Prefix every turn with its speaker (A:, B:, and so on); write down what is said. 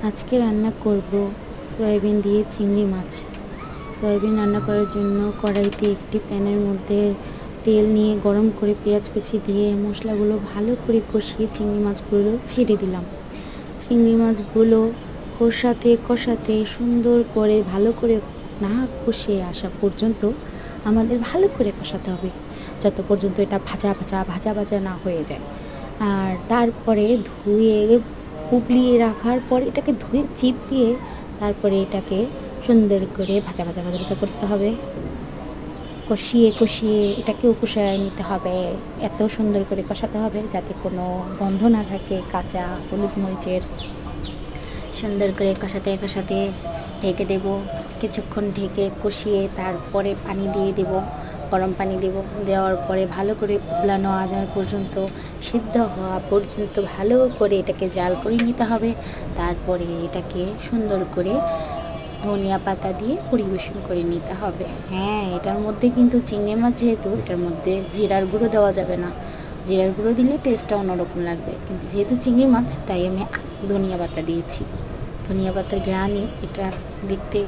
A: আজকে রান্না করব সয়াবিন দিয়ে চিংড়ি মাছ। সয়াবিন রান্না করার জন্য কড়াইতে একটি প্যানের মধ্যে তেল নিয়ে গরম করে পেঁয়াজ কুচি দিয়ে মশলাগুলো ভালো করে কষিয়ে চিংড়ি মাছগুলো ছেড়ে দিলাম। চিংড়ি মাছগুলো কষাতে সুন্দর করে ভালো করে না কষিয়ে আসা পর্যন্ত আমাদের ভালো করে কষাতে হবে, যত পর্যন্ত এটা ভাজা না হয়ে যায়। আর তারপরে ধুয়ে উবলিয়ে রাখার পর এটাকে ধুয়ে চিপিয়ে তারপরে এটাকে সুন্দর করে ভাজা করতে হবে। কষিয়ে এটাকেও কষায় নিতে হবে। এত সুন্দর করে কষাতে হবে যাতে কোনো গন্ধ না থাকে কাঁচা হলুদ মরিচের। সুন্দর করে কষাতে ঢেকে দেব। কিছুক্ষণ ঢেকে কষিয়ে তারপরে পানি দিয়ে দেব, গরম পানি দেব। দেওয়ার পরে ভালো করে উবলানো আজার পর্যন্ত, সিদ্ধ হওয়া পর্যন্ত ভালো করে এটাকে জাল করে নিতে হবে। তারপরে এটাকে সুন্দর করে ধনিয়া পাতা দিয়ে পরিবেশন করে নিতে হবে। হ্যাঁ, এটার মধ্যে কিন্তু চিংড়ি মাছ যেহেতু, এটার মধ্যে জিরার গুঁড়ো দেওয়া যাবে না। জিরার গুঁড়ো দিলে টেস্টটা অন্যরকম লাগবে, কিন্তু যেহেতু চিংড়ি মাছ তাই আমি ধনিয়া পাতা দিয়েছি। ধনিয়া পাতার গ্রানে এটা দেখতে